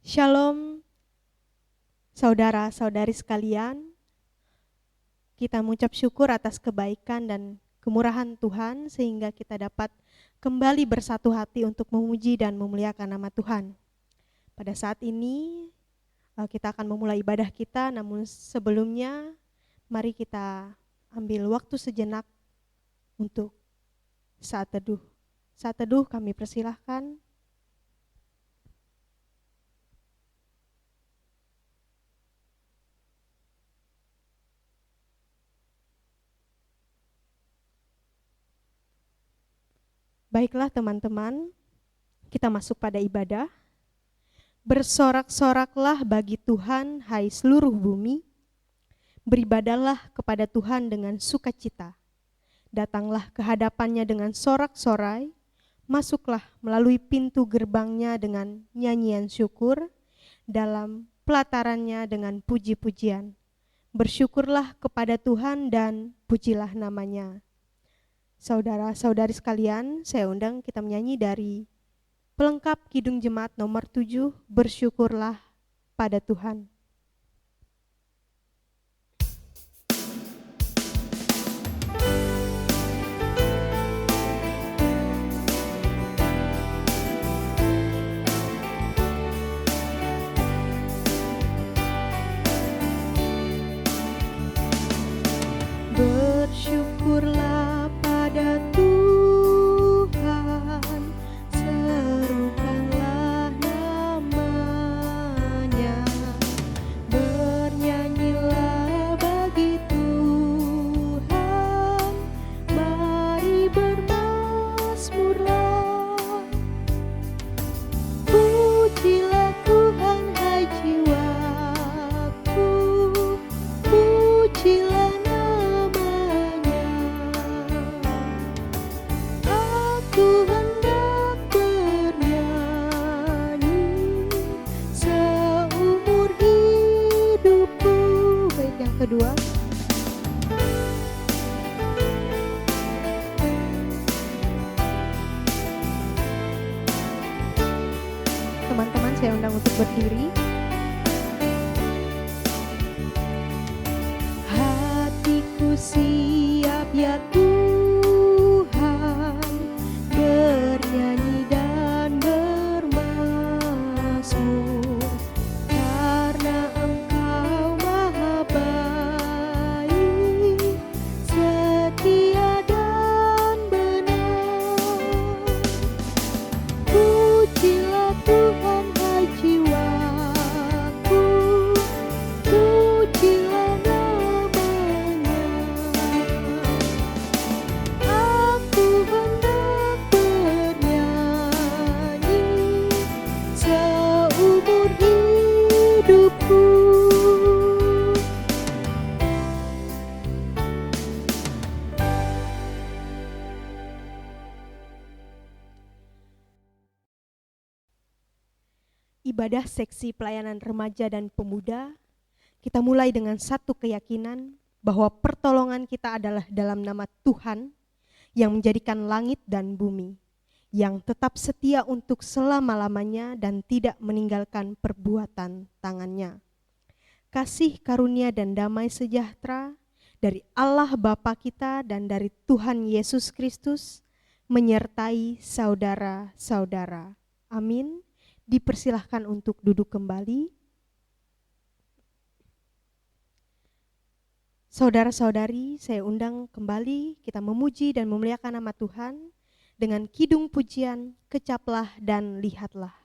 Shalom, saudara-saudari sekalian. Kita mengucap syukur atas kebaikan dan kemurahan Tuhan sehingga kita dapat kembali bersatu hati untuk memuji dan memuliakan nama Tuhan. Pada saat ini kita akan memulai ibadah kita, namun sebelumnya mari kita ambil waktu sejenak untuk saat teduh. Saat teduh kami persilahkan. Baiklah teman-teman, kita masuk pada ibadah. Bersorak-soraklah bagi Tuhan, hai seluruh bumi. Beribadahlah kepada Tuhan dengan sukacita. Datanglah ke hadapannya dengan sorak-sorai. Masuklah melalui pintu gerbangnya dengan nyanyian syukur. Dalam pelatarannya dengan puji-pujian. Bersyukurlah kepada Tuhan dan pujilah namanya. Saudara-saudari sekalian, saya undang kita menyanyi dari pelengkap Kidung Jemaat nomor 7, Bersyukurlah pada Tuhan. Bersyukurlah pada Tuhan, serukanlah namanya, bernyanyilah bagi Tuhan, mari bermazmurlah, pujilah Tuhan hai jiwaku, pujilah kedua. Teman-teman saya undang untuk berdiri. Hatiku siap ya Tuhan, bernyanyi dan bermazmur, karena Engkau maha baik, setia dan benar. Pujilah Tuhan hai jiwaku, pujilah namanya. Aku hendak bernyanyi seumur hidupku. Ibadah seksi pelayanan remaja dan pemuda, kita mulai dengan satu keyakinan bahwa pertolongan kita adalah dalam nama Tuhan yang menjadikan langit dan bumi, yang tetap setia untuk selama-lamanya dan tidak meninggalkan perbuatan tangannya. Kasih karunia dan damai sejahtera dari Allah Bapa kita dan dari Tuhan Yesus Kristus menyertai saudara-saudara. Amin. Dipersilahkan untuk duduk kembali. Saudara-saudari, saya undang kembali kita memuji dan memuliakan nama Tuhan dengan kidung pujian, kecaplah dan lihatlah.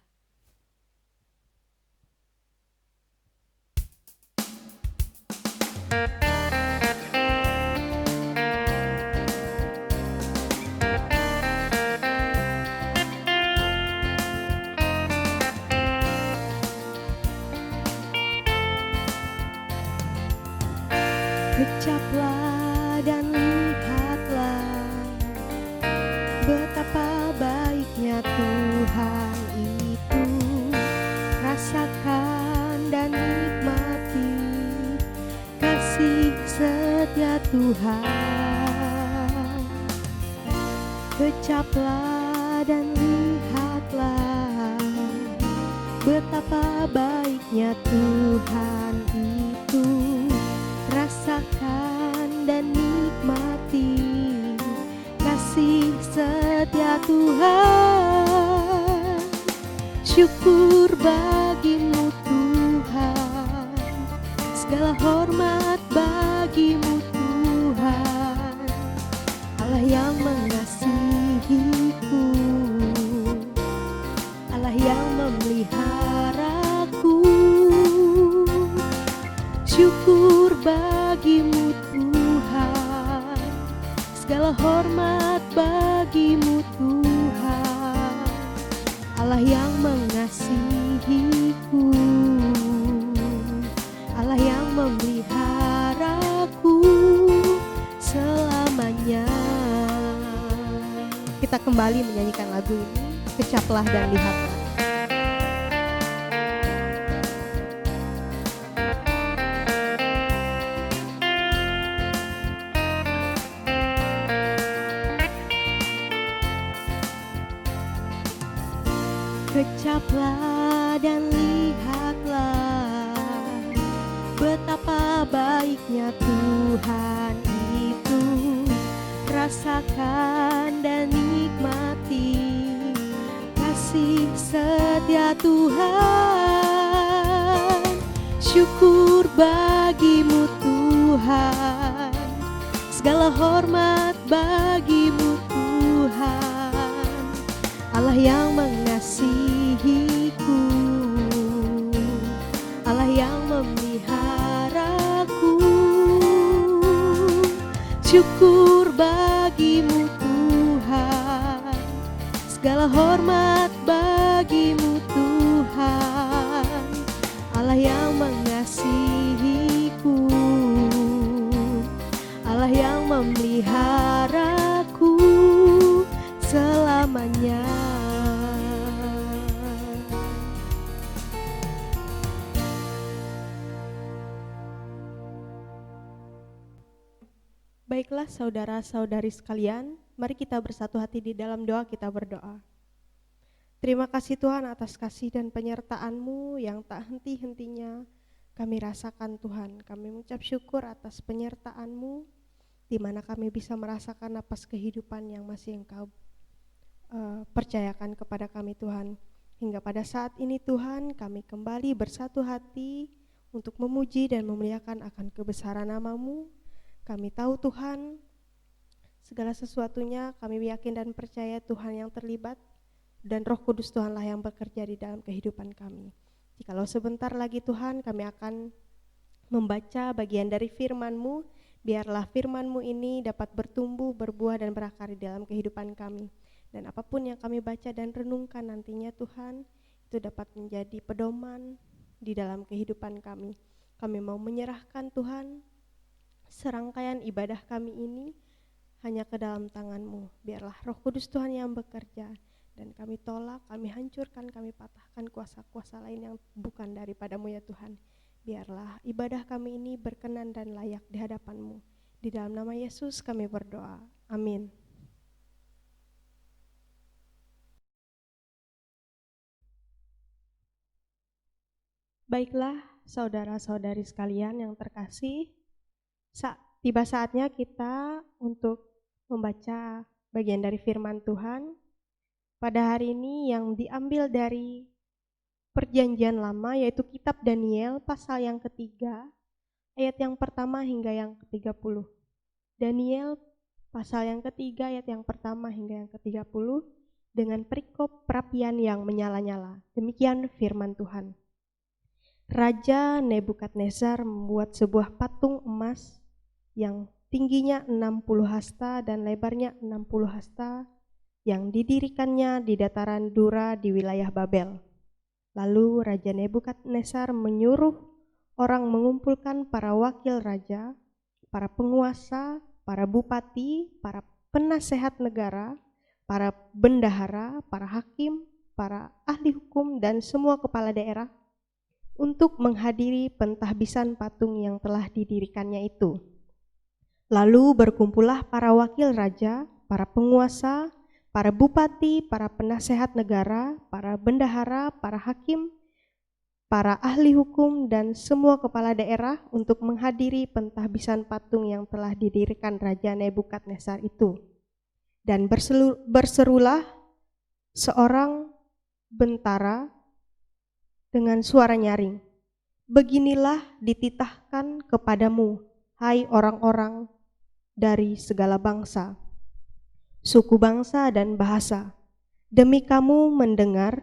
Kecaplah dan lihatlah betapa baiknya Tuhan itu. Rasakan dan nikmati kasih setia Tuhan. Kecaplah dan lihatlah Betapa baiknya Tuhan itu, rasakan dan nikmati kasih setia Tuhan. Syukur bagimu Tuhan, segala hormat bagimu Tuhan, Allah yang mengasihiku, Allah yang memeliharaku. Syukur bagimu Tuhan, segala hormat bagimu Tuhan, Allah yang mengasihiku, Allah yang memeliharaku selamanya. Kita kembali menyanyikan lagu ini, Kecaplah dan Lihatlah. Kecaplah dan lihatlah, betapa baiknya Tuhan itu, rasakan dan nikmati kasih setia Tuhan. Syukur bagimu Tuhan, segala hormat bagimu Tuhan, Allah yang mengasihiku, Allah yang memeliharaku. Syukur bagimu Tuhan, segala hormat bagimu Tuhan, Allah yang mengasihiku, Allah yang memeliharaku selamanya. Baiklah saudara-saudari sekalian, mari kita bersatu hati di dalam doa, kita berdoa. Terima kasih Tuhan atas kasih dan penyertaan-Mu yang tak henti-hentinya kami rasakan Tuhan. Kami mengucap syukur atas penyertaan-Mu, di mana kami bisa merasakan napas kehidupan yang masih Engkau percayakan kepada kami Tuhan. Hingga pada saat ini Tuhan, kami kembali bersatu hati untuk memuji dan memuliakan akan kebesaran nama-Mu. Kami tahu Tuhan, segala sesuatunya kami yakin dan percaya Tuhan yang terlibat, dan Roh Kudus Tuhanlah yang bekerja di dalam kehidupan kami. Jikalau sebentar lagi Tuhan kami akan membaca bagian dari firman-Mu, biarlah firman-Mu ini dapat bertumbuh, berbuah dan berakar di dalam kehidupan kami. Dan apapun yang kami baca dan renungkan nantinya Tuhan, itu dapat menjadi pedoman di dalam kehidupan kami. Kami mau menyerahkan Tuhan serangkaian ibadah kami ini hanya ke dalam tangan-Mu. Biarlah Roh Kudus Tuhan yang bekerja, dan kami tolak, kami hancurkan, kami patahkan kuasa-kuasa lain yang bukan daripada-Mu ya Tuhan. Biarlah ibadah kami ini berkenan dan layak di hadapan-Mu. Di dalam nama Yesus kami berdoa. Amin. Baiklah saudara-saudari sekalian yang terkasih, tiba saatnya kita untuk membaca bagian dari firman Tuhan pada hari ini yang diambil dari Perjanjian Lama, yaitu kitab Daniel pasal yang ketiga, ayat yang pertama hingga yang ke-30. Daniel pasal yang ketiga ayat yang pertama hingga yang ke-30 dengan perikop perapian yang menyala-nyala. Demikian firman Tuhan. Raja Nebukadnezar membuat sebuah patung emas yang tingginya 60 hasta dan lebarnya 60 hasta, yang didirikannya di dataran Dura di wilayah Babel. Lalu Raja Nebukadnezar menyuruh orang mengumpulkan para wakil raja, para penguasa, para bupati, para penasehat negara, para bendahara, para hakim, para ahli hukum, dan semua kepala daerah untuk menghadiri pentahbisan patung yang telah didirikannya itu. Lalu berkumpullah para wakil raja, para penguasa, para bupati, para penasehat negara, para bendahara, para hakim, para ahli hukum dan semua kepala daerah untuk menghadiri pentahbisan patung yang telah didirikan Raja Nebukadnezar itu. Dan berserulah seorang bentara dengan suara nyaring, "Beginilah dititahkan kepadamu, hai orang-orang dari segala bangsa, suku bangsa dan bahasa, demi kamu mendengar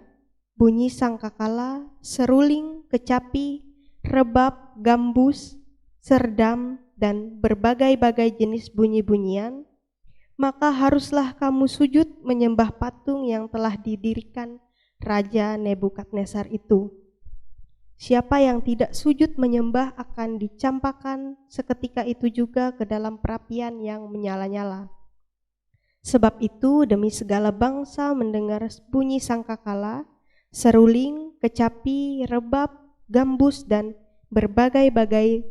bunyi sangkakala, seruling, kecapi, rebab, gambus, serdam, dan berbagai-bagai jenis bunyi-bunyian, maka haruslah kamu sujud menyembah patung yang telah didirikan Raja Nebukadnezar itu. Siapa yang tidak sujud menyembah akan dicampakkan seketika itu juga ke dalam perapian yang menyala-nyala. Sebab itu demi segala bangsa mendengar bunyi sangkakala, seruling, kecapi, rebab, gambus, dan berbagai-bagai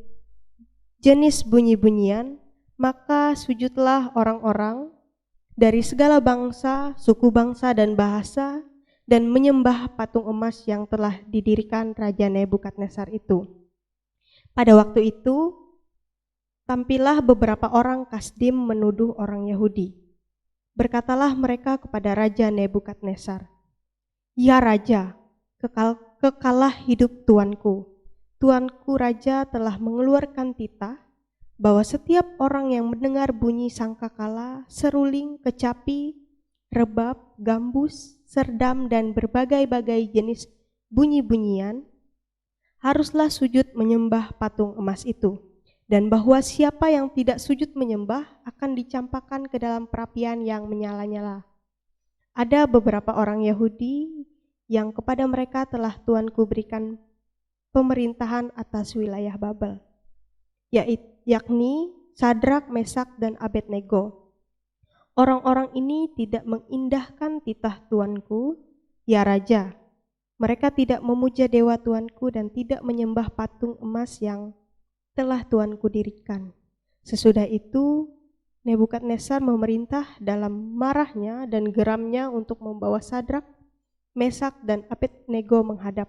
jenis bunyi-bunyian, maka sujudlah orang-orang dari segala bangsa, suku bangsa, dan bahasa, dan menyembah patung emas yang telah didirikan Raja Nebukadnezar itu. Pada waktu itu, tampillah beberapa orang Kasdim menuduh orang Yahudi. Berkatalah mereka kepada Raja Nebukadnezar, "Ya Raja, kekalah hidup tuanku. Tuanku Raja telah mengeluarkan titah bahwa setiap orang yang mendengar bunyi sangkakala, seruling, kecapi, rebab, gambus, serdam, dan berbagai-bagai jenis bunyi-bunyian haruslah sujud menyembah patung emas itu, dan bahwa siapa yang tidak sujud menyembah akan dicampakkan ke dalam perapian yang menyala-nyala. Ada beberapa orang Yahudi yang kepada mereka telah Tuanku berikan pemerintahan atas wilayah Babel, yakni Sadrak, Mesak, dan Abednego. Orang-orang ini tidak mengindahkan titah Tuanku, ya Raja. Mereka tidak memuja dewa Tuanku dan tidak menyembah patung emas yang telah Tuanku dirikan." Sesudah itu Nebukadnezar memerintah dalam marahnya dan geramnya untuk membawa Sadrak, Mesak, dan Abednego menghadap.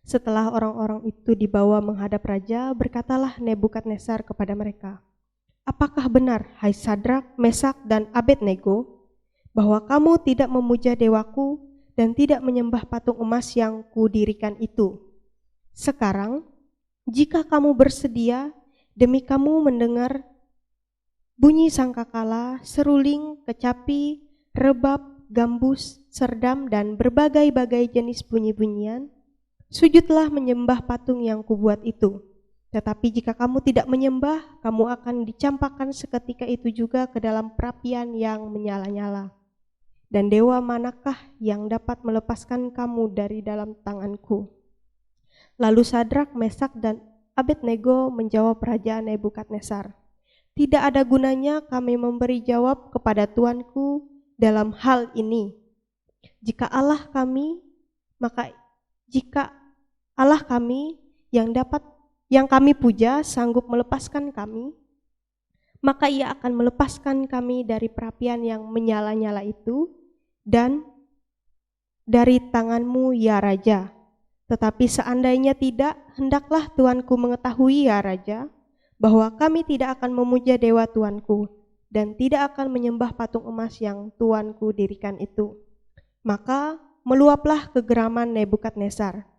Setelah orang-orang itu dibawa menghadap raja, berkatalah Nebukadnezar kepada mereka, "Apakah benar, hai Sadrak, Mesak, dan Abednego, bahwa kamu tidak memuja dewaku dan tidak menyembah patung emas yang kudirikan itu? Sekarang, jika kamu bersedia, demi kamu mendengar bunyi sangkakala, seruling, kecapi, rebab, gambus, serdam, dan berbagai-bagai jenis bunyi-bunyian, sujudlah menyembah patung yang kubuat itu. Tetapi jika kamu tidak menyembah, kamu akan dicampakkan seketika itu juga ke dalam perapian yang menyala-nyala. Dan dewa manakah yang dapat melepaskan kamu dari dalam tanganku?" Lalu Sadrak, Mesak, dan Abednego menjawab Raja Nebukadnezar, "Tidak ada gunanya kami memberi jawab kepada Tuanku dalam hal ini. Jika Allah kami yang kami puja sanggup melepaskan kami, maka ia akan melepaskan kami dari perapian yang menyala-nyala itu dan dari tanganmu, ya Raja. Tetapi seandainya tidak, hendaklah Tuanku mengetahui, ya Raja, bahwa kami tidak akan memuja dewa Tuanku dan tidak akan menyembah patung emas yang Tuanku dirikan itu." Maka meluaplah kegeraman Nebukadnezar.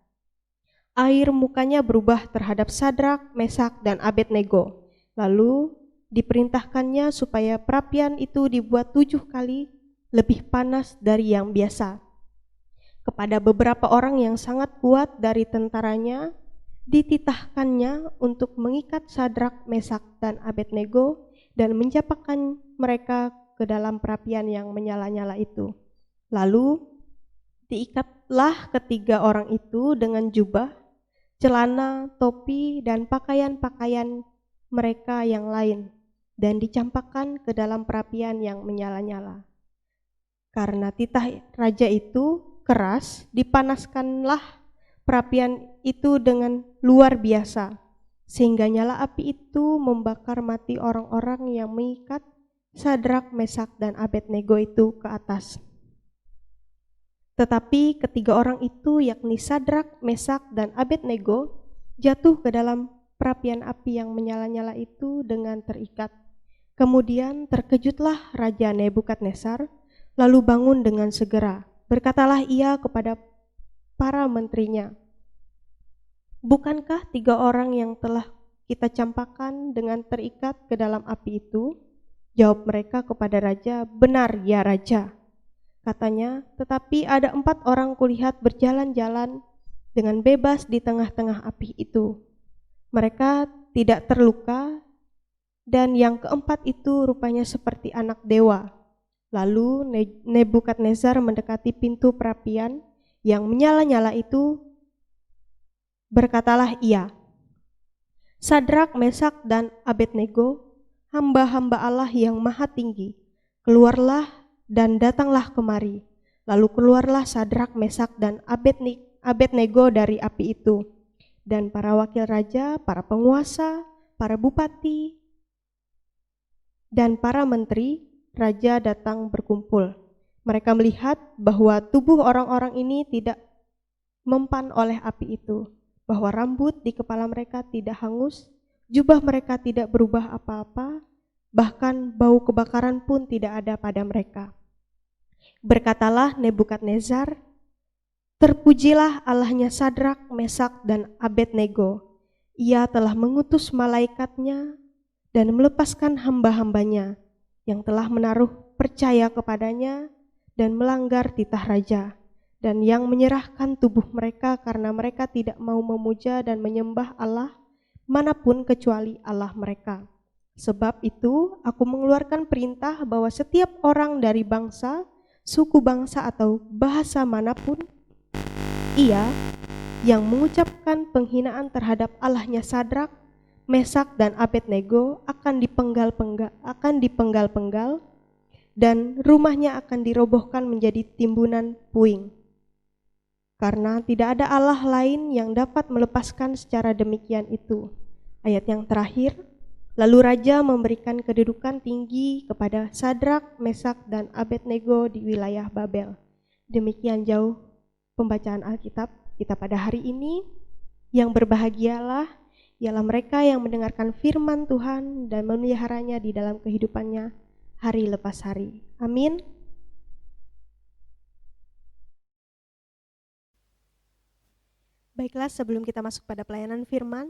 Air mukanya berubah terhadap Sadrak, Mesak, dan Abednego. Lalu diperintahkannya supaya perapian itu dibuat 7 kali lebih panas dari yang biasa. Kepada beberapa orang yang sangat kuat dari tentaranya, dititahkannya untuk mengikat Sadrak, Mesak, dan Abednego dan mencampakkan mereka ke dalam perapian yang menyala-nyala itu. Lalu diikatlah ketiga orang itu dengan jubah, celana, topi, dan pakaian-pakaian mereka yang lain, dan dicampakkan ke dalam perapian yang menyala-nyala. Karena titah raja itu keras, dipanaskanlah perapian itu dengan luar biasa, sehingga nyala api itu membakar mati orang-orang yang mengikat Sadrak, Mesak, dan Abednego itu ke atas. Tetapi ketiga orang itu, yakni Sadrak, Mesak, dan Abednego, jatuh ke dalam perapian api yang menyala-nyala itu dengan terikat. Kemudian terkejutlah Raja Nebukadnezar, lalu bangun dengan segera. Berkatalah ia kepada para menterinya, "Bukankah tiga orang yang telah kita campakkan dengan terikat ke dalam api itu?" Jawab mereka kepada raja, "Benar ya Raja." Katanya, "Tetapi ada 4 orang kulihat berjalan-jalan dengan bebas di tengah-tengah api itu. Mereka tidak terluka, dan yang keempat itu rupanya seperti anak dewa." Lalu Nebukadnezar mendekati pintu perapian yang menyala-nyala itu. Berkatalah ia, "Sadrak, Mesak, dan Abednego, hamba-hamba Allah yang maha tinggi, keluarlah dan datanglah kemari." Lalu keluarlah Sadrak, Mesak, dan Abednego dari api itu. Dan para wakil raja, para penguasa, para bupati, dan para menteri raja datang berkumpul. Mereka melihat bahwa tubuh orang-orang ini tidak mempan oleh api itu, bahwa rambut di kepala mereka tidak hangus, jubah mereka tidak berubah apa-apa, bahkan bau kebakaran pun tidak ada pada mereka. Berkatalah Nebukadnezar, "Terpujilah Allahnya Sadrak, Mesak, dan Abednego. Ia telah mengutus malaikatnya dan melepaskan hamba-hambanya yang telah menaruh percaya kepadanya dan melanggar titah raja, dan yang menyerahkan tubuh mereka karena mereka tidak mau memuja dan menyembah Allah manapun kecuali Allah mereka. Sebab itu aku mengeluarkan perintah bahwa setiap orang dari bangsa, suku bangsa atau bahasa manapun ia yang mengucapkan penghinaan terhadap Allahnya Sadrak, Mesak, dan Abednego akan dipenggal-penggal dan rumahnya akan dirobohkan menjadi timbunan puing. Karena tidak ada Allah lain yang dapat melepaskan secara demikian itu." Ayat yang terakhir, lalu raja memberikan kedudukan tinggi kepada Sadrak, Mesak, dan Abednego di wilayah Babel. Demikian jauh pembacaan Alkitab kita pada hari ini. Yang berbahagialah ialah mereka yang mendengarkan firman Tuhan dan memeliharanya di dalam kehidupannya hari lepas hari. Amin. Baiklah, sebelum kita masuk pada pelayanan firman,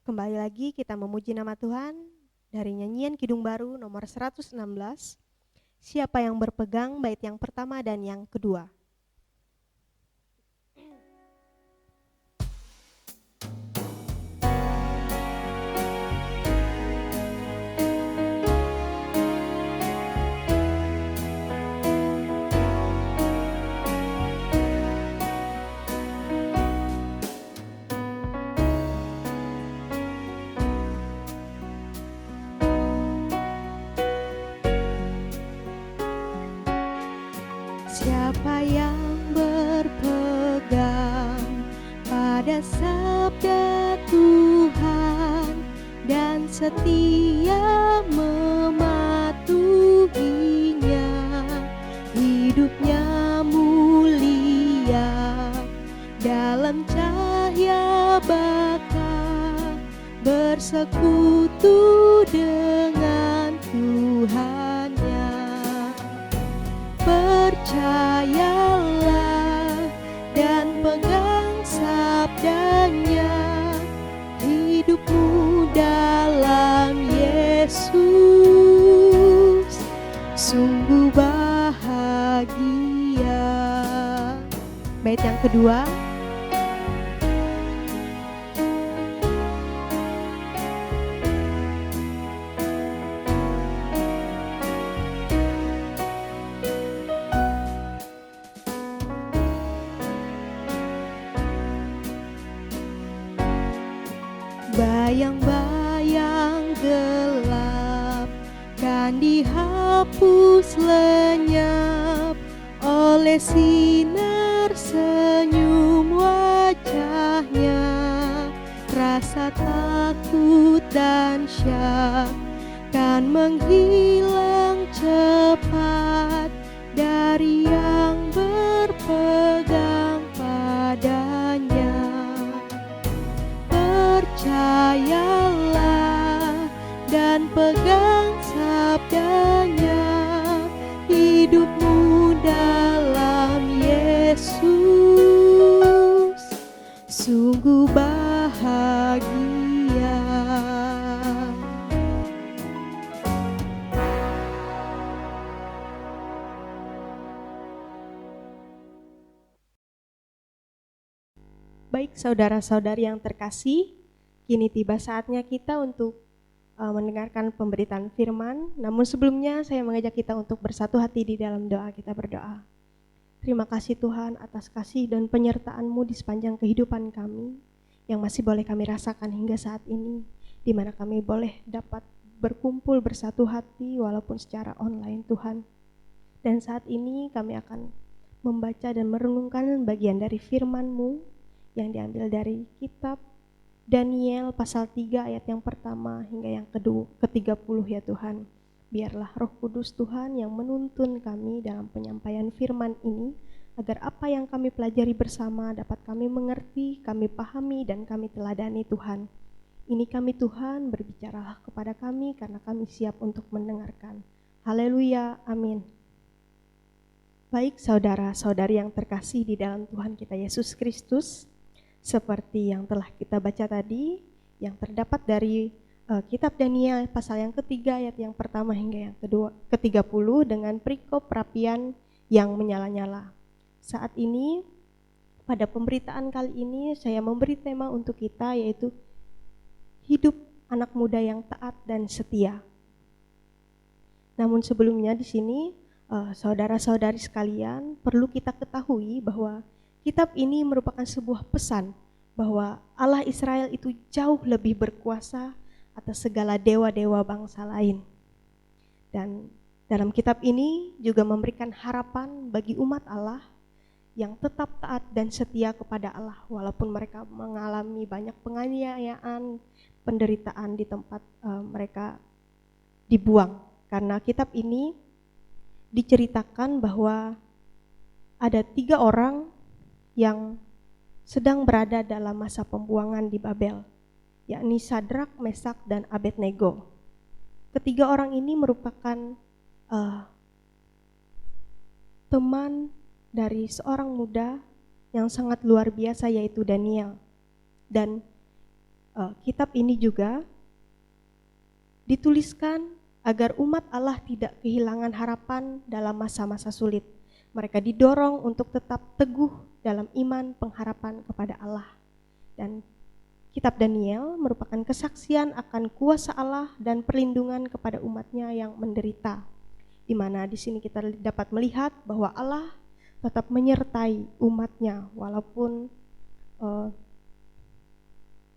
kembali lagi kita memuji nama Tuhan dari nyanyian Kidung Baru nomor 116. Siapa yang berpegang, bait yang pertama dan yang kedua. Siapa yang berpegang pada sabda Tuhan dan setia mematuhinya, hidupnya mulia dalam cahaya baka, bersekutu dengan Tuhannya. Percayalah dan pegang sabdanya, hidupmu dalam Yesus sungguh bahagia. Bait yang kedua. Bayang-bayang gelap kan dihapus lenyap oleh sinar senyum wajahnya. Rasa takut dan syak kan menghilang cepat dari yang berpegang sungguh bahagia. Baik saudara-saudari yang terkasih, kini tiba saatnya kita untuk mendengarkan pemberitaan firman. Namun sebelumnya saya mengajak kita untuk bersatu hati di dalam doa. Kita berdoa. Terima kasih Tuhan atas kasih dan penyertaan-Mu di sepanjang kehidupan kami yang masih boleh kami rasakan hingga saat ini, di mana kami boleh dapat berkumpul bersatu hati walaupun secara online Tuhan. Dan saat ini kami akan membaca dan merenungkan bagian dari firman-Mu yang diambil dari kitab Daniel pasal 3 ayat yang pertama hingga yang ke-30 ya Tuhan. Biarlah Roh Kudus Tuhan yang menuntun kami dalam penyampaian firman ini, agar apa yang kami pelajari bersama dapat kami mengerti, kami pahami, dan kami teladani Tuhan. Ini kami Tuhan, berbicaralah kepada kami karena kami siap untuk mendengarkan. Haleluya, amin. Baik saudara-saudari yang terkasih di dalam Tuhan kita Yesus Kristus, seperti yang telah kita baca tadi, yang terdapat dari kitab Daniel pasal yang ketiga ayat yang pertama hingga yang ke-30 dengan perikop perapian yang menyala-nyala. Saat ini, pada pemberitaan kali ini saya memberi tema untuk kita, yaitu hidup anak muda yang taat dan setia. Namun sebelumnya di sini, saudara-saudari sekalian, perlu kita ketahui bahwa kitab ini merupakan sebuah pesan bahwa Allah Israel itu jauh lebih berkuasa atas segala dewa-dewa bangsa lain. Dan dalam kitab ini juga memberikan harapan bagi umat Allah yang tetap taat dan setia kepada Allah walaupun mereka mengalami banyak penganiayaan, penderitaan di tempat mereka dibuang. Karena kitab ini diceritakan bahwa ada 3 orang yang sedang berada dalam masa pembuangan di Babel, yakni Sadrak, Mesak, dan Abednego. Ketiga orang ini merupakan teman dari seorang muda yang sangat luar biasa, yaitu Daniel. Dan kitab ini juga dituliskan agar umat Allah tidak kehilangan harapan dalam masa-masa sulit. Mereka didorong untuk tetap teguh dalam iman pengharapan kepada Allah. Dan kitab Daniel merupakan kesaksian akan kuasa Allah dan perlindungan kepada umatnya yang menderita. Di mana di sini kita dapat melihat bahwa Allah tetap menyertai umatnya walaupun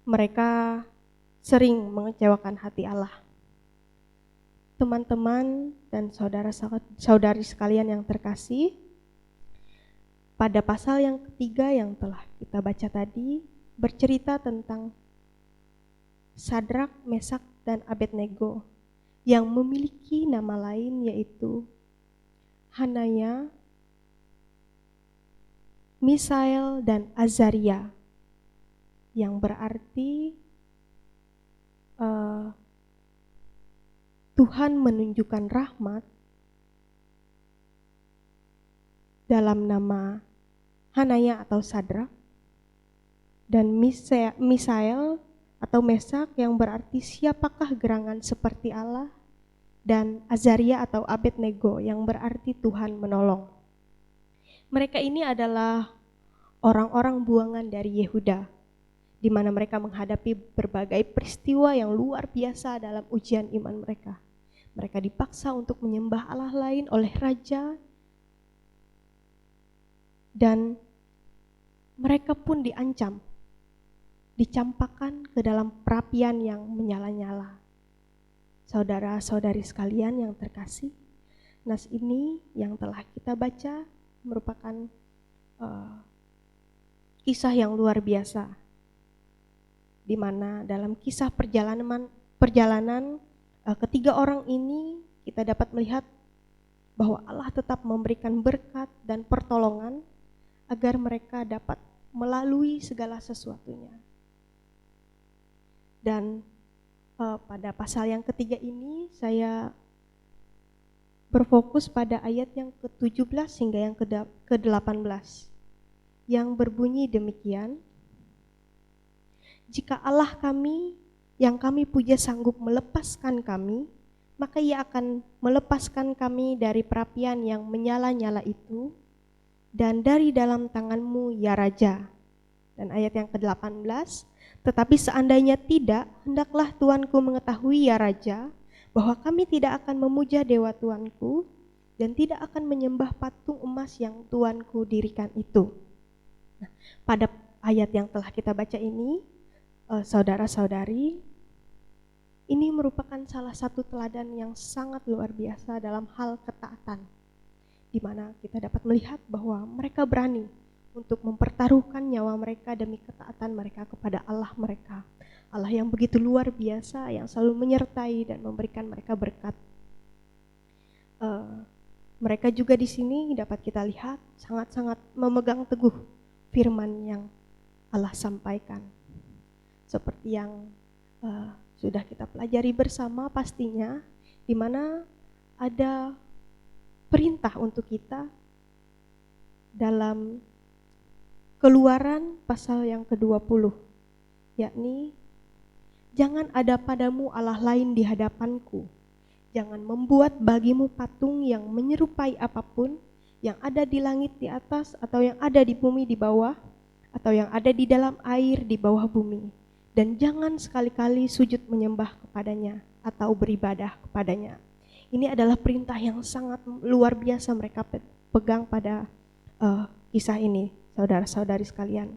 mereka sering mengecewakan hati Allah. Teman-teman dan saudara-saudari sekalian yang terkasih, pada pasal yang ketiga yang telah kita baca tadi, bercerita tentang Sadrak, Mesak, dan Abednego yang memiliki nama lain, yaitu Hanaya, Misael, dan Azaria, yang berarti Tuhan menunjukkan rahmat dalam nama Hanaya atau Sadrak, dan Misael atau Mesak yang berarti siapakah gerangan seperti Allah, dan Azaria atau Abednego yang berarti Tuhan menolong. Mereka ini adalah orang-orang buangan dari Yehuda, di mana mereka menghadapi berbagai peristiwa yang luar biasa dalam ujian iman mereka. Mereka dipaksa untuk menyembah Allah lain oleh raja, dan mereka pun diancam, dicampakkan ke dalam perapian yang menyala-nyala. Saudara-saudari sekalian yang terkasih, nas ini yang telah kita baca merupakan kisah yang luar biasa, di mana dalam kisah perjalanan ketiga orang ini kita dapat melihat bahwa Allah tetap memberikan berkat dan pertolongan agar mereka dapat melalui segala sesuatunya. Dan pada pasal yang ketiga ini saya berfokus pada ayat yang ke-17 hingga yang ke-18 yang berbunyi demikian. Jika Allah kami yang kami puja sanggup melepaskan kami, maka Ia akan melepaskan kami dari perapian yang menyala-nyala itu dan dari dalam tangan-Mu, ya Raja. Dan ayat yang ke-18, tetapi seandainya tidak, hendaklah Tuanku mengetahui, ya Raja, bahwa kami tidak akan memuja dewa Tuanku dan tidak akan menyembah patung emas yang Tuanku dirikan itu. Nah, pada ayat yang telah kita baca ini, saudara-saudari, ini merupakan salah satu teladan yang sangat luar biasa dalam hal ketaatan, di mana kita dapat melihat bahwa mereka berani untuk mempertaruhkan nyawa mereka demi ketaatan mereka kepada Allah mereka. Allah yang begitu luar biasa, yang selalu menyertai dan memberikan mereka berkat. Mereka juga di sini dapat kita lihat sangat-sangat memegang teguh firman yang Allah sampaikan. Seperti yang sudah kita pelajari bersama pastinya, di mana ada perintah untuk kita dalam Keluaran pasal yang ke-20, yakni jangan ada padamu Allah lain di hadapanku. Jangan membuat bagimu patung yang menyerupai apapun yang ada di langit di atas atau yang ada di bumi di bawah atau yang ada di dalam air di bawah bumi. Dan jangan sekali-kali sujud menyembah kepadanya atau beribadah kepadanya. Ini adalah perintah yang sangat luar biasa mereka pegang pada kisah ini, saudara-saudari sekalian.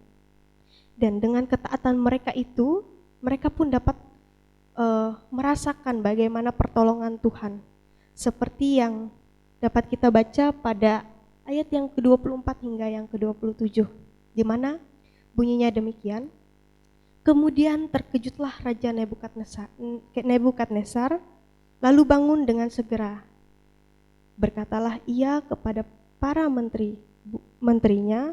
Dan dengan ketaatan mereka itu, mereka pun dapat merasakan bagaimana pertolongan Tuhan. Seperti yang dapat kita baca pada ayat yang ke-24 hingga yang ke-27, di mana bunyinya demikian. Kemudian terkejutlah Raja Nebukadnezar, lalu bangun dengan segera. Berkatalah ia kepada para menterinya,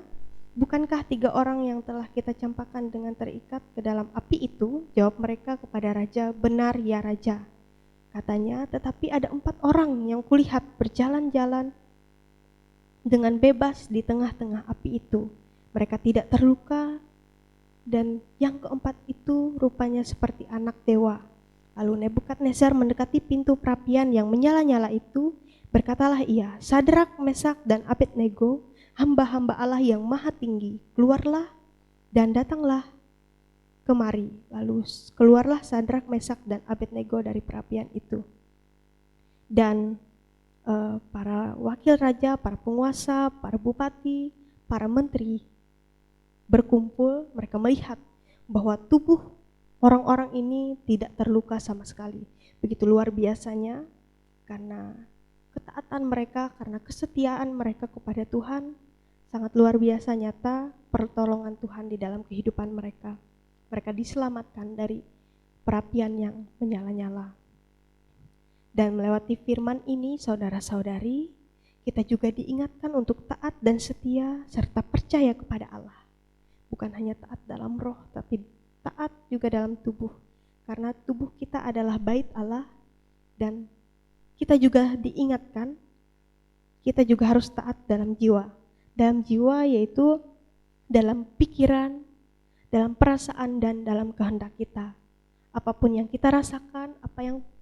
bukankah 3 orang yang telah kita campakkan dengan terikat ke dalam api itu? Jawab mereka kepada raja, benar ya Raja. Katanya, tetapi ada 4 orang yang kulihat berjalan-jalan dengan bebas di tengah-tengah api itu. Mereka tidak terluka, dan yang keempat itu rupanya seperti anak dewa. Lalu Nebukadnezar mendekati pintu perapian yang menyala-nyala itu, berkatalah ia, Sadrak, Mesak, dan Abednego, hamba-hamba Allah yang maha tinggi, keluarlah dan datanglah kemari. Lalu keluarlah Sadrak, Mesak, dan Abednego dari perapian itu. Dan para wakil raja, para penguasa, para bupati, para menteri berkumpul. Mereka melihat bahwa tubuh orang-orang ini tidak terluka sama sekali. Begitu luar biasanya karena ketaatan mereka, karena kesetiaan mereka kepada Tuhan. Sangat luar biasa nyata pertolongan Tuhan di dalam kehidupan mereka. Mereka diselamatkan dari perapian yang menyala-nyala. Dan melewati firman ini, saudara-saudari, kita juga diingatkan untuk taat dan setia serta percaya kepada Allah. Bukan hanya taat dalam roh, tapi taat juga dalam tubuh. Karena tubuh kita adalah bait Allah, dan kita juga diingatkan, kita juga harus taat dalam jiwa. Dalam jiwa yaitu dalam pikiran, dalam perasaan, dan dalam kehendak kita. Apapun yang kita rasakan,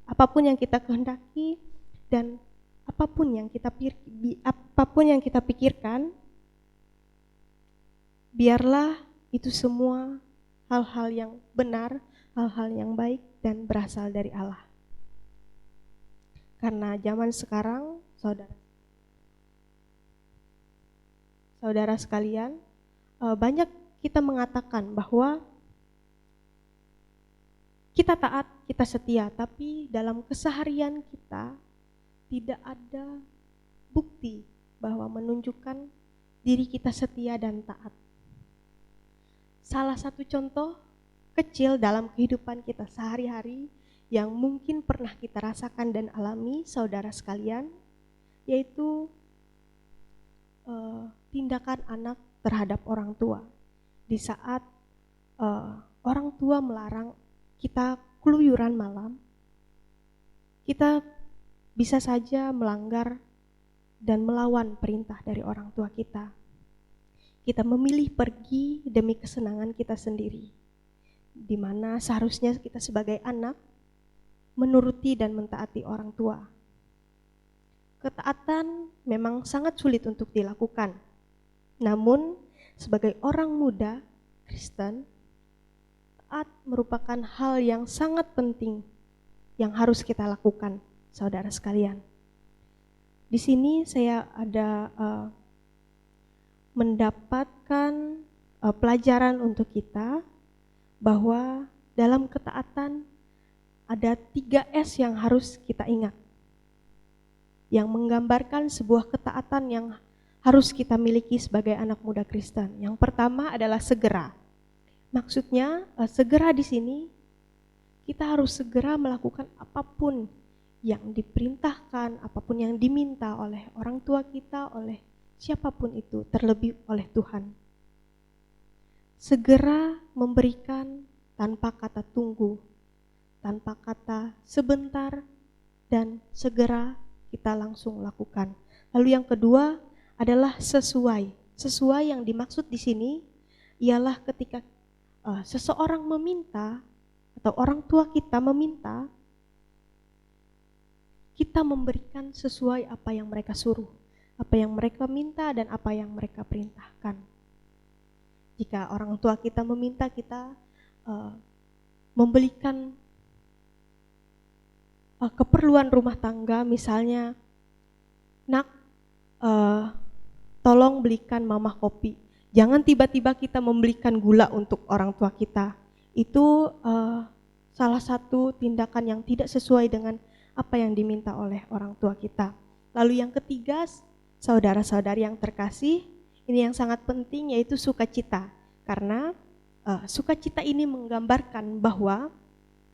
apapun yang kita kehendaki, dan apapun yang kita pikirkan, biarlah itu semua hal-hal yang benar, hal-hal yang baik dan berasal dari Allah. Karena zaman sekarang, saudara sekalian, banyak kita mengatakan bahwa kita taat, kita setia, tapi dalam keseharian kita tidak ada bukti bahwa menunjukkan diri kita setia dan taat. Salah satu contoh kecil dalam kehidupan kita sehari-hari yang mungkin pernah kita rasakan dan alami, saudara sekalian, yaitu tindakan anak terhadap orang tua. Di saat orang tua melarang kita keluyuran malam, kita bisa saja melanggar dan melawan perintah dari orang tua kita. Kita memilih pergi demi kesenangan kita sendiri. di mana seharusnya kita sebagai anak menuruti dan mentaati orang tua. Ketaatan memang sangat sulit untuk dilakukan. Namun, sebagai orang muda Kristen, taat merupakan hal yang sangat penting yang harus kita lakukan, saudara sekalian. Di sini saya ada mendapatkan pelajaran untuk kita bahwa dalam ketaatan ada 3S yang harus kita ingat, yang menggambarkan sebuah ketaatan yang harus kita miliki sebagai anak muda Kristen. Yang pertama adalah segera. Maksudnya segera di sini kita harus segera melakukan apapun yang diperintahkan, apapun yang diminta oleh orang tua kita, oleh siapapun itu, terlebih oleh Tuhan. Segera memberikan tanpa kata tunggu, tanpa kata sebentar, dan segera kita langsung lakukan. Lalu yang kedua adalah sesuai. Sesuai yang dimaksud di sini ialah ketika seseorang meminta atau orang tua kita meminta, kita memberikan sesuai apa yang mereka suruh, apa yang mereka minta dan apa yang mereka perintahkan. Jika orang tua kita meminta kita membelikan keperluan rumah tangga, misalnya, nak, tolong belikan mama kopi. Jangan tiba-tiba kita membelikan gula untuk orang tua kita. Itu salah satu tindakan yang tidak sesuai dengan apa yang diminta oleh orang tua kita. Lalu yang ketiga, saudara-saudari yang terkasih, ini yang sangat penting, yaitu sukacita. Karena sukacita ini menggambarkan bahwa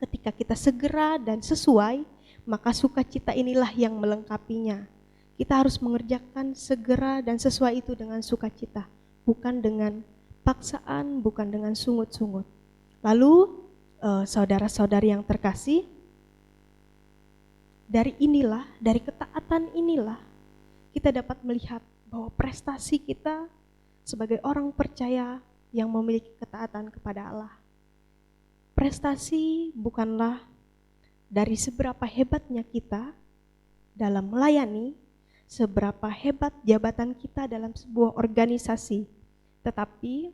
ketika kita segera dan sesuai, maka sukacita inilah yang melengkapinya. Kita harus mengerjakan segera dan sesuai itu dengan sukacita, bukan dengan paksaan, bukan dengan sungut-sungut. Lalu saudara-saudari yang terkasih, dari ketaatan inilah kita dapat melihat bahwa prestasi kita sebagai orang percaya yang memiliki ketaatan kepada Allah. Prestasi bukanlah dari seberapa hebatnya kita dalam melayani, seberapa hebat jabatan kita dalam sebuah organisasi, tetapi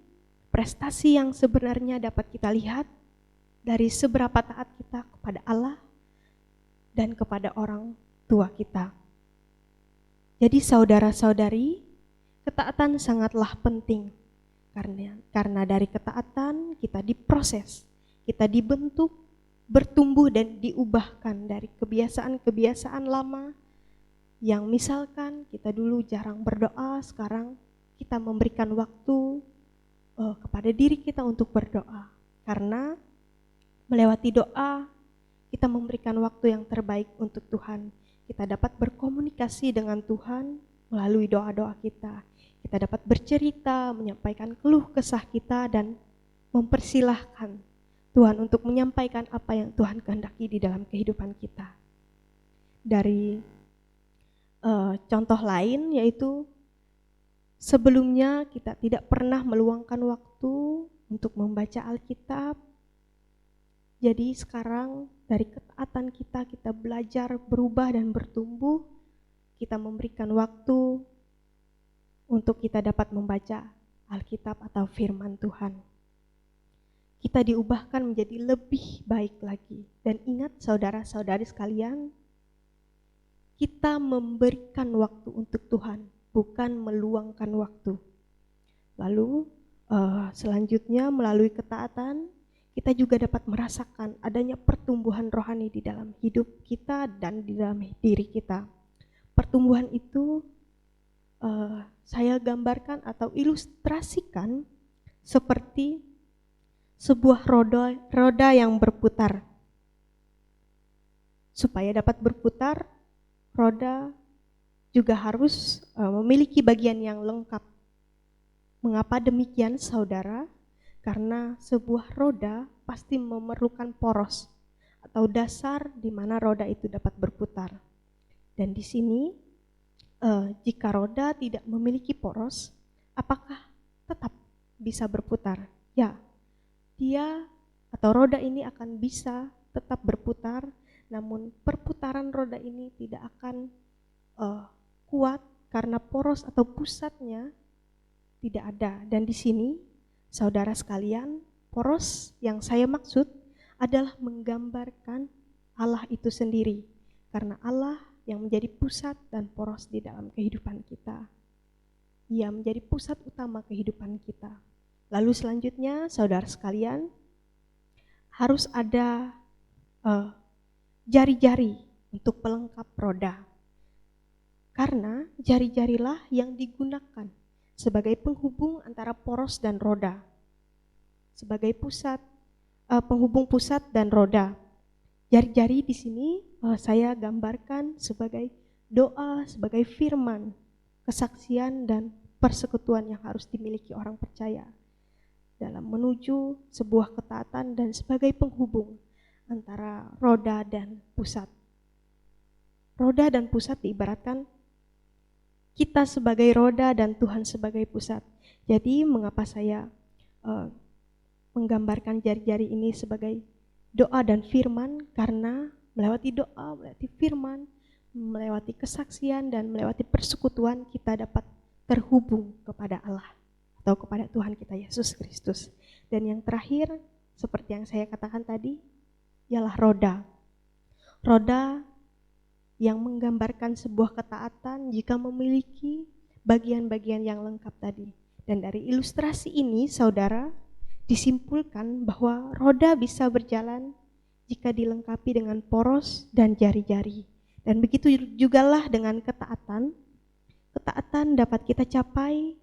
prestasi yang sebenarnya dapat kita lihat dari seberapa taat kita kepada Allah dan kepada orang tua kita. Jadi saudara-saudari, ketaatan sangatlah penting. Karena dari ketaatan kita diproses, kita dibentuk, bertumbuh dan diubahkan dari kebiasaan-kebiasaan lama yang misalkan kita dulu jarang berdoa, sekarang kita memberikan waktu kepada diri kita untuk berdoa. Karena melewati doa, kita memberikan waktu yang terbaik untuk Tuhan. Kita dapat berkomunikasi dengan Tuhan melalui doa-doa kita. Kita dapat bercerita, menyampaikan keluh kesah kita, dan mempersilahkan Tuhan untuk menyampaikan apa yang Tuhan kehendaki di dalam kehidupan kita. Dari contoh lain, yaitu sebelumnya kita tidak pernah meluangkan waktu untuk membaca Alkitab. Jadi sekarang dari ketaatan kita belajar berubah dan bertumbuh. Kita memberikan waktu untuk kita dapat membaca Alkitab atau firman Tuhan. Kita diubahkan menjadi lebih baik lagi. Dan ingat saudara-saudari sekalian, kita memberikan waktu untuk Tuhan, bukan meluangkan waktu. Lalu selanjutnya melalui ketaatan, kita juga dapat merasakan adanya pertumbuhan rohani di dalam hidup kita dan di dalam diri kita. Pertumbuhan itu saya gambarkan atau ilustrasikan seperti sebuah roda yang berputar. Supaya dapat berputar, roda juga harus memiliki bagian yang lengkap. Mengapa demikian, saudara? Karena sebuah roda pasti memerlukan poros atau dasar di mana roda itu dapat berputar. Dan di sini jika roda tidak memiliki poros, apakah tetap bisa berputar? Ya, dia atau roda ini akan bisa tetap berputar, namun perputaran roda ini tidak akan kuat karena poros atau pusatnya tidak ada. Dan di sini, saudara sekalian, poros yang saya maksud adalah menggambarkan Allah itu sendiri. Karena Allah yang menjadi pusat dan poros di dalam kehidupan kita. Ia menjadi pusat utama kehidupan kita. Lalu selanjutnya, saudara sekalian, harus ada jari-jari untuk pelengkap roda. Karena jari-jarilah yang digunakan sebagai penghubung antara poros dan roda. Sebagai pusat, penghubung pusat dan roda. Jari-jari di sini saya gambarkan sebagai doa, sebagai firman, kesaksian dan persekutuan yang harus dimiliki orang percaya dalam menuju sebuah ketaatan dan sebagai penghubung antara roda dan pusat. Roda dan pusat diibaratkan kita sebagai roda dan Tuhan sebagai pusat. Jadi mengapa saya menggambarkan jari-jari ini sebagai doa dan firman? Karena melewati doa, melewati firman, melewati kesaksian dan melewati persekutuan kita dapat terhubung kepada Allah atau kepada Tuhan kita Yesus Kristus. Dan yang terakhir, seperti yang saya katakan tadi, ialah roda. Roda yang menggambarkan sebuah ketaatan jika memiliki bagian-bagian yang lengkap tadi. Dan dari ilustrasi ini, saudara, disimpulkan bahwa roda bisa berjalan jika dilengkapi dengan poros dan jari-jari. Dan begitu jugalah dengan ketaatan. Ketaatan dapat kita capai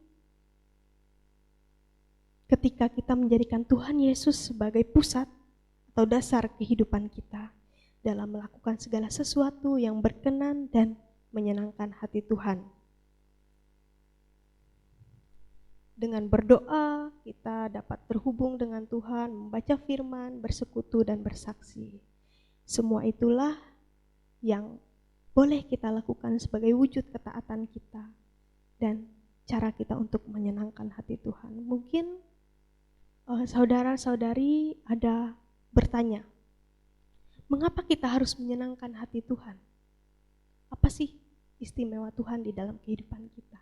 ketika kita menjadikan Tuhan Yesus sebagai pusat atau dasar kehidupan kita dalam melakukan segala sesuatu yang berkenan dan menyenangkan hati Tuhan. Dengan berdoa, kita dapat terhubung dengan Tuhan, membaca firman, bersekutu dan bersaksi. Semua itulah yang boleh kita lakukan sebagai wujud ketaatan kita dan cara kita untuk menyenangkan hati Tuhan. Mungkin saudara-saudari ada bertanya, mengapa kita harus menyenangkan hati Tuhan? Apa sih istimewa Tuhan di dalam kehidupan kita?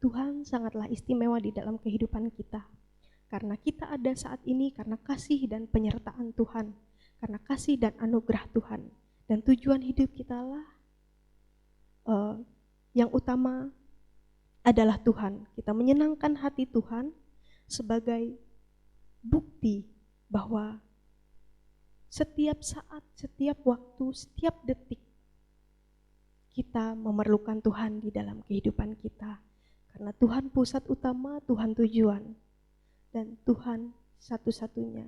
Tuhan sangatlah istimewa di dalam kehidupan kita. Karena kita ada saat ini karena kasih dan penyertaan Tuhan. Karena kasih dan anugerah Tuhan. Dan tujuan hidup kita lah yang utama adalah Tuhan. Kita menyenangkan hati Tuhan sebagai bukti bahwa setiap saat, setiap waktu, setiap detik kita memerlukan Tuhan di dalam kehidupan kita. Karena Tuhan pusat utama, Tuhan tujuan, dan Tuhan satu-satunya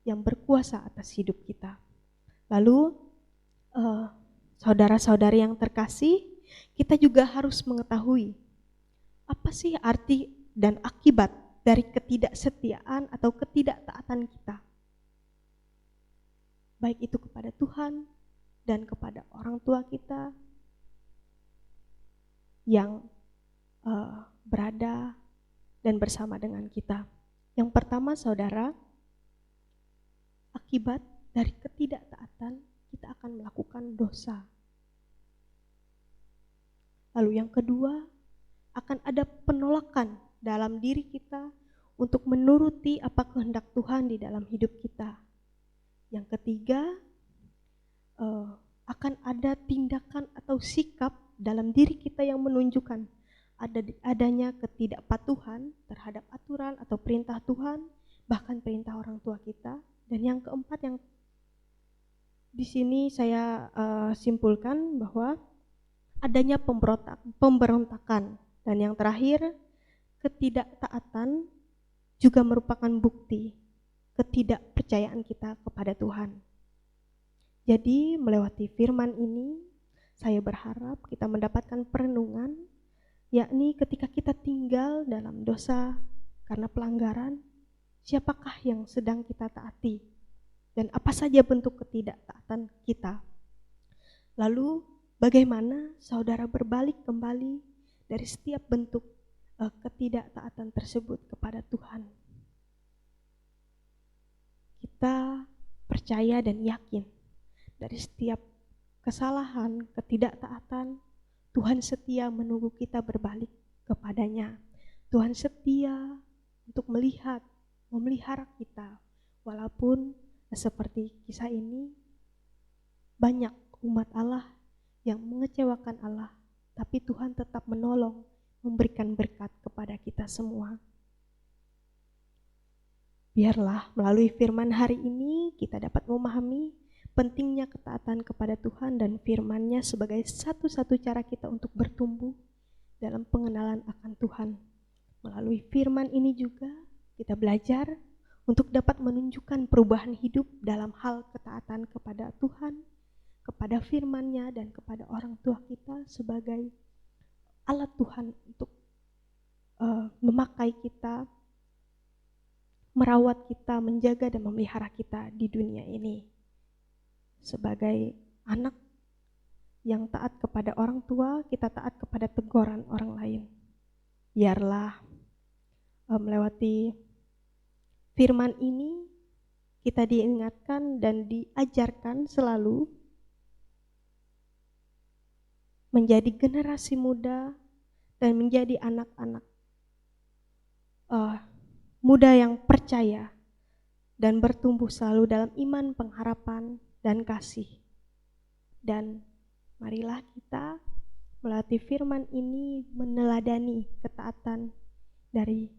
yang berkuasa atas hidup kita. Lalu, saudara-saudari yang terkasih, kita juga harus mengetahui apa sih arti dan akibat dari ketidaksetiaan atau ketidaktaatan kita. Baik itu kepada Tuhan dan kepada orang tua kita yang berada dan bersama dengan kita. Yang pertama, saudara, akibat dari ketidaktaatan kita akan melakukan dosa. Lalu yang kedua, akan ada penolakan dalam diri kita untuk menuruti apa kehendak Tuhan di dalam hidup kita. Yang ketiga, akan ada tindakan atau sikap dalam diri kita yang menunjukkan adanya ketidakpatuhan terhadap aturan atau perintah Tuhan, bahkan perintah orang tua kita. Dan yang keempat yang di sini saya simpulkan bahwa adanya pemberontakan. Dan yang terakhir, ketidaktaatan juga merupakan bukti ketidakpercayaan kita kepada Tuhan. Jadi melewati firman ini, saya berharap kita mendapatkan perenungan, yakni ketika kita tinggal dalam dosa karena pelanggaran, siapakah yang sedang kita taati? Dan apa saja bentuk ketidaktaatan kita? Lalu bagaimana saudara berbalik kembali dari setiap bentuk ketidaktaatan tersebut kepada Tuhan? kita percaya dan yakin dari setiap kesalahan, ketidaktaatan, Tuhan setia menunggu kita berbalik kepadanya. Tuhan setia untuk melihat, memelihara kita. Walaupun seperti kisah ini, banyak umat Allah yang mengecewakan Allah, tapi Tuhan tetap menolong, memberikan berkat kepada kita semua. Biarlah melalui firman hari ini kita dapat memahami pentingnya ketaatan kepada Tuhan dan firman-Nya sebagai satu-satu cara kita untuk bertumbuh dalam pengenalan akan Tuhan. Melalui firman ini juga kita belajar untuk dapat menunjukkan perubahan hidup dalam hal ketaatan kepada Tuhan, kepada firman-Nya dan kepada orang tua kita sebagai alat Tuhan untuk memakai kita, merawat kita, menjaga dan memelihara kita di dunia ini. Sebagai anak yang taat kepada orang tua, kita taat kepada teguran orang lain. Biarlah melewati firman ini, kita diingatkan dan diajarkan selalu menjadi generasi muda dan menjadi anak-anak muda yang percaya dan bertumbuh selalu dalam iman, pengharapan, dan kasih. Dan marilah kita melatih firman ini meneladani ketaatan dari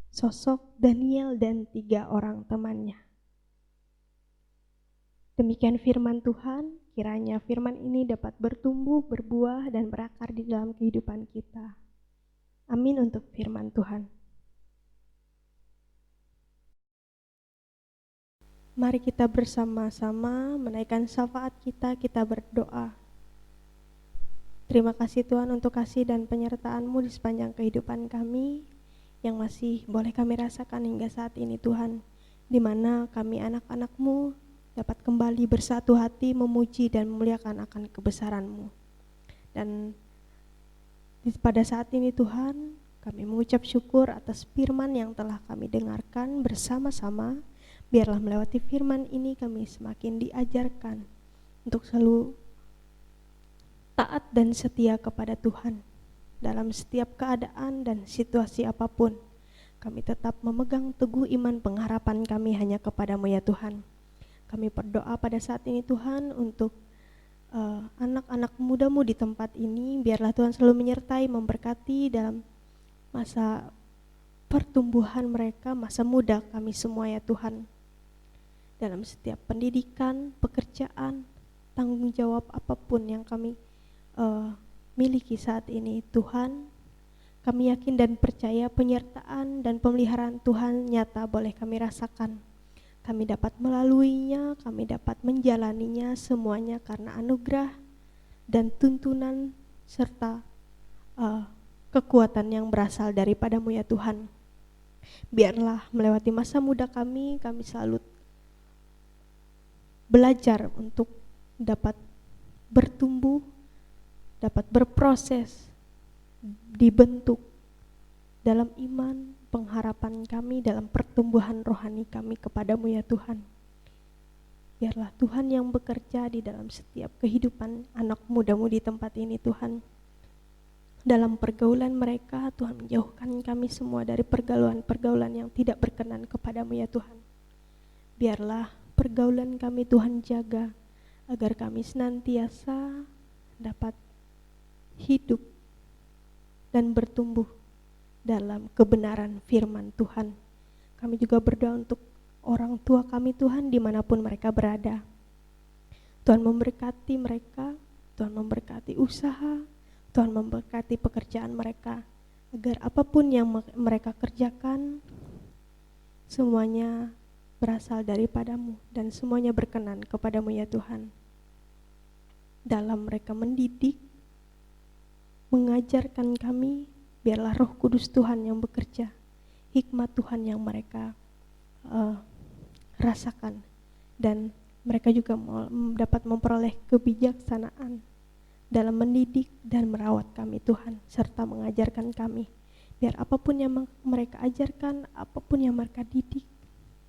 sosok Daniel dan 3 orang temannya. Demikian firman Tuhan, kiranya firman ini dapat bertumbuh, berbuah, dan berakar di dalam kehidupan kita. Amin untuk firman Tuhan. Mari kita bersama-sama menaikkan syafaat kita berdoa. Terima kasih Tuhan untuk kasih dan penyertaan-Mu di sepanjang kehidupan kami yang masih boleh kami rasakan hingga saat ini Tuhan, di mana kami anak-anak-Mu dapat kembali bersatu hati memuji dan memuliakan akan kebesaran-Mu. Dan pada saat ini Tuhan, kami mengucap syukur atas firman yang telah kami dengarkan bersama-sama. Biarlah melewati firman ini kami semakin diajarkan untuk selalu taat dan setia kepada Tuhan dalam setiap keadaan dan situasi apapun. Kami tetap memegang teguh iman pengharapan kami hanya kepada-Mu ya Tuhan. Kami berdoa pada saat ini Tuhan untuk anak-anak muda-Mu di tempat ini. Biarlah Tuhan selalu menyertai, memberkati dalam masa pertumbuhan mereka, masa muda kami semua ya Tuhan. Dalam setiap pendidikan, pekerjaan, tanggung jawab apapun yang kami miliki saat ini Tuhan, kami yakin dan percaya penyertaan dan pemeliharaan Tuhan nyata boleh kami rasakan. Kami dapat melaluinya, kami dapat menjalaninya semuanya karena anugerah dan tuntunan serta kekuatan yang berasal daripada-Mu ya Tuhan. Biarlah melewati masa muda kami selalu belajar untuk dapat bertumbuh, dapat berproses, dibentuk dalam iman, pengharapan kami, dalam pertumbuhan rohani kami kepada-Mu ya Tuhan. Biarlah Tuhan yang bekerja di dalam setiap kehidupan anak muda-Mu di tempat ini Tuhan. Dalam pergaulan mereka, Tuhan menjauhkan kami semua dari pergaulan-pergaulan yang tidak berkenan kepada-Mu ya Tuhan. Biarlah pergaulan kami Tuhan jaga, agar kami senantiasa dapat hidup dan bertumbuh dalam kebenaran firman Tuhan. Kami juga berdoa untuk orang tua kami Tuhan dimanapun mereka berada. Tuhan memberkati mereka, Tuhan memberkati usaha, Tuhan memberkati pekerjaan mereka, agar apapun yang mereka kerjakan semuanya berasal daripada-Mu dan semuanya berkenan kepada-Mu ya Tuhan. Dalam mereka mendidik, mengajarkan kami, biarlah Roh Kudus Tuhan yang bekerja, hikmat Tuhan yang mereka rasakan, dan mereka juga dapat memperoleh kebijaksanaan dalam mendidik dan merawat kami Tuhan, serta mengajarkan kami. Biar apapun yang mereka ajarkan, apapun yang mereka didik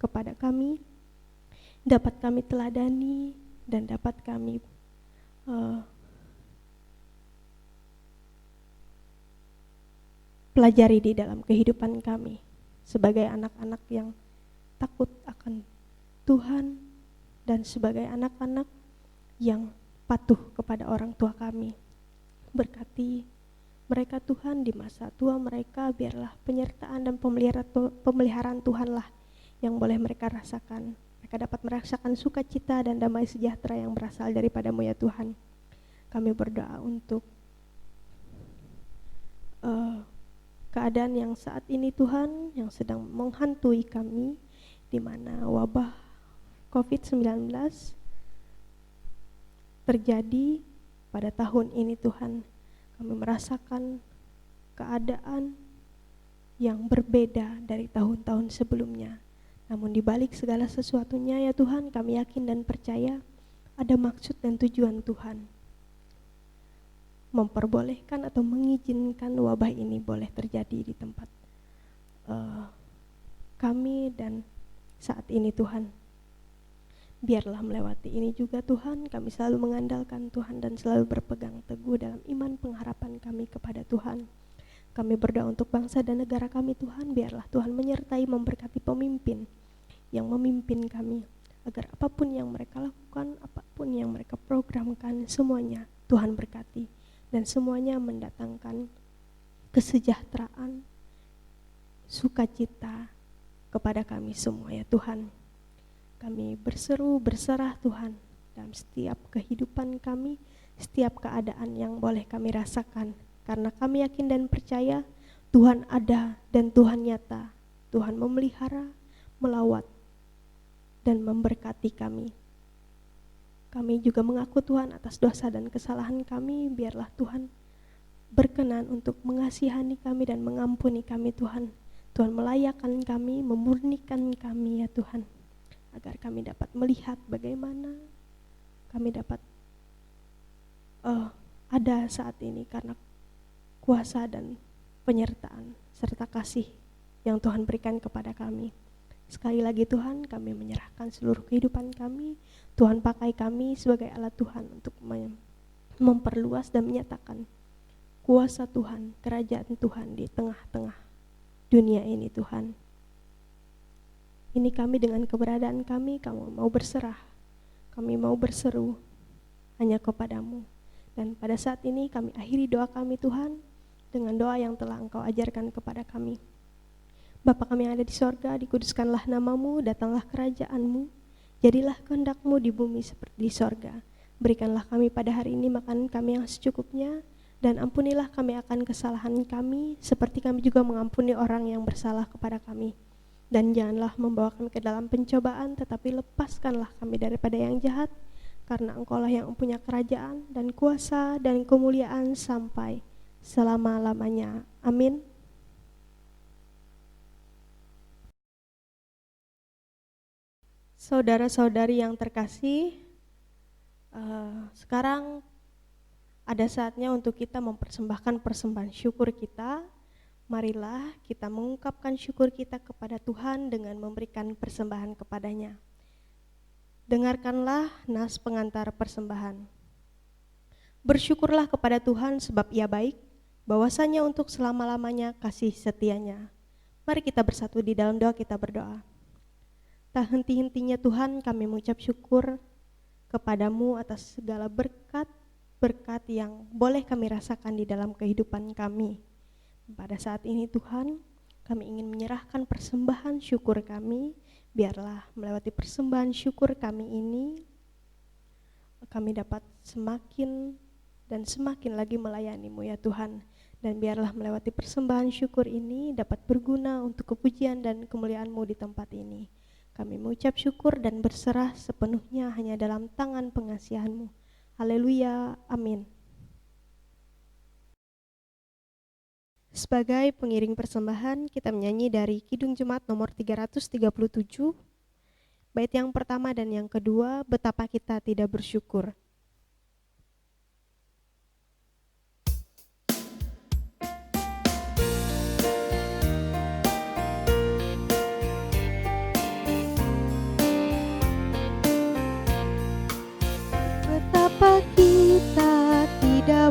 kepada kami, dapat kami teladani dan dapat kami pelajari di dalam kehidupan kami sebagai anak-anak yang takut akan Tuhan dan sebagai anak-anak yang patuh kepada orang tua kami. Berkati mereka Tuhan di masa tua mereka, biarlah penyertaan dan pemeliharaan Tuhanlah yang boleh mereka rasakan. Mereka dapat merasakan sukacita dan damai sejahtera yang berasal daripada-Mu ya Tuhan. Kami berdoa untuk keadaan yang saat ini Tuhan, yang sedang menghantui kami, di mana wabah COVID-19 terjadi pada tahun ini Tuhan. Kami merasakan keadaan yang berbeda dari tahun-tahun sebelumnya. Namun di balik segala sesuatunya ya Tuhan, kami yakin dan percaya ada maksud dan tujuan Tuhan memperbolehkan atau mengizinkan wabah ini boleh terjadi di tempat kami dan saat ini Tuhan. Biarlah melewati ini juga Tuhan, kami selalu mengandalkan Tuhan dan selalu berpegang teguh dalam iman pengharapan kami kepada Tuhan. Kami berdoa untuk bangsa dan negara kami Tuhan, biarlah Tuhan menyertai memberkati pemimpin yang memimpin kami, agar apapun yang mereka lakukan, apapun yang mereka programkan, semuanya Tuhan berkati. Dan semuanya mendatangkan kesejahteraan, sukacita kepada kami semua ya Tuhan. Kami berseru, berserah Tuhan dalam setiap kehidupan kami, setiap keadaan yang boleh kami rasakan. Karena kami yakin dan percaya Tuhan ada dan Tuhan nyata. Tuhan memelihara, melawat, dan memberkati kami. Kami juga mengaku Tuhan atas dosa dan kesalahan kami, biarlah Tuhan berkenan untuk mengasihani kami dan mengampuni kami Tuhan. Tuhan melayakkan kami, memurnikan kami ya Tuhan, agar kami dapat melihat bagaimana kami dapat ada saat ini karena kuasa dan penyertaan serta kasih yang Tuhan berikan kepada kami. Sekali lagi Tuhan, kami menyerahkan seluruh kehidupan kami. Tuhan pakai kami sebagai alat Tuhan untuk memperluas dan menyatakan kuasa Tuhan, kerajaan Tuhan di tengah-tengah dunia ini Tuhan. Ini kami dengan keberadaan kami mau berserah, kami mau berseru hanya kepadamu. Dan pada saat ini kami akhiri doa kami Tuhan dengan doa yang telah Engkau ajarkan kepada kami. Bapa kami yang ada di sorga, dikuduskanlah namamu, datanglah kerajaanmu, jadilah kehendak-Mu di bumi seperti di sorga. Berikanlah kami pada hari ini makanan kami yang secukupnya, dan ampunilah kami akan kesalahan kami, seperti kami juga mengampuni orang yang bersalah kepada kami. Dan janganlah membawa kami ke dalam pencobaan, tetapi lepaskanlah kami daripada yang jahat, karena Engkau-lah yang mempunyai kerajaan dan kuasa dan kemuliaan sampai selama-lamanya. Amin. Saudara-saudari yang terkasih, sekarang ada saatnya untuk kita mempersembahkan persembahan syukur kita. Marilah kita mengungkapkan syukur kita kepada Tuhan dengan memberikan persembahan kepadanya. Dengarkanlah nas pengantar persembahan. Bersyukurlah kepada Tuhan sebab Ia baik, bahwasanya untuk selama-lamanya kasih setianya. Mari kita bersatu di dalam doa, kita berdoa. Tak henti-hentinya Tuhan, kami mengucap syukur kepadamu atas segala berkat yang boleh kami rasakan di dalam kehidupan kami. Pada saat ini Tuhan, kami ingin menyerahkan persembahan syukur kami. Biarlah melewati persembahan syukur kami ini, kami dapat semakin dan semakin lagi melayani-Mu ya Tuhan. Dan biarlah melewati persembahan syukur ini dapat berguna untuk kepujian dan kemuliaan-Mu di tempat ini. Kami mengucap syukur dan berserah sepenuhnya hanya dalam tangan pengasihan-Mu. Haleluya, amin. Sebagai pengiring persembahan, kita menyanyi dari Kidung Jemaat nomor 337, bait yang pertama dan yang kedua, betapa kita tidak bersyukur.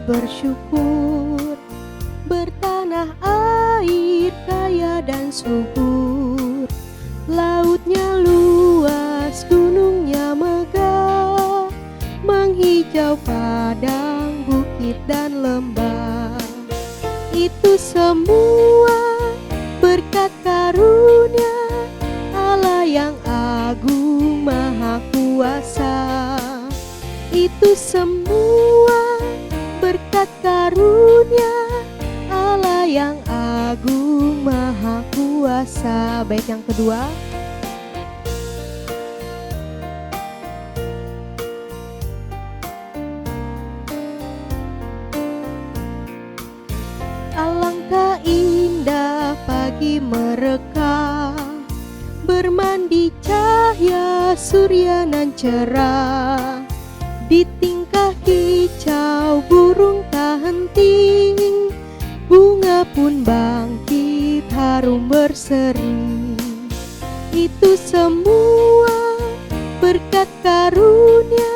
bersyukur, bertanah air kaya dan subur, lautnya luas, gunungnya megah, menghijau padang, bukit dan lembah. Itu semua berkat karunia Allah yang agung maha kuasa. Itu semua berkat karunia Allah yang agung maha kuasa. Baik, yang kedua. Alangkah indah pagi mereka, bermandi cahaya surya nan cerah. Di tingkah kicau burung tak henti, bunga pun bangkit harum berseri. Itu semua berkat karunia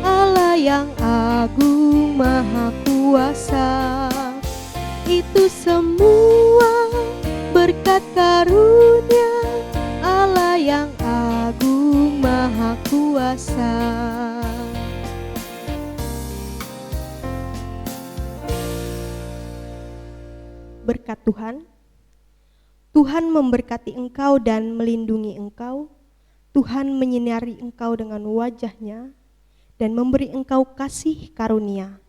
Allah yang agung maha kuasa. Itu semua berkat karunia Allah yang agung maha kuasa. Berkat Tuhan. Tuhan memberkati engkau dan melindungi engkau. Tuhan menyinari engkau dengan wajah-Nya dan memberi engkau kasih karunia.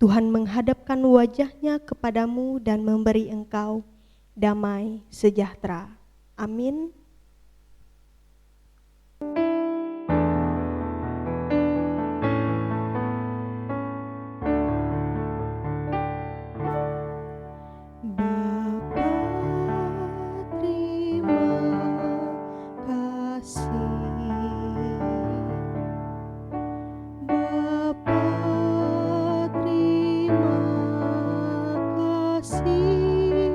Tuhan menghadapkan wajah-Nya kepadamu dan memberi engkau damai sejahtera. Amin. Bapa, terima kasih. Bapa, terima kasih.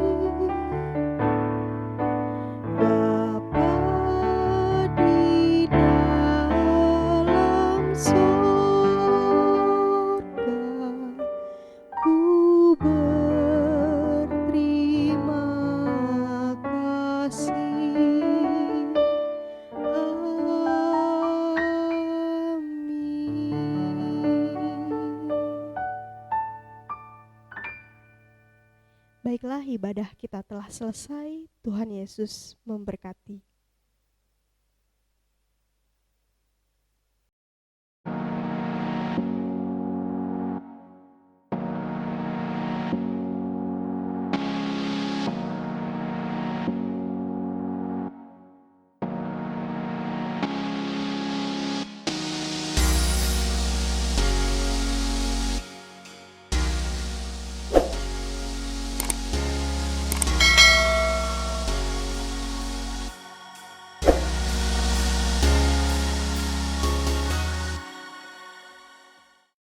Bapa di dalam sorga, ku berterima kasih. Baiklah, ibadah kita telah selesai. Tuhan Yesus memberkati.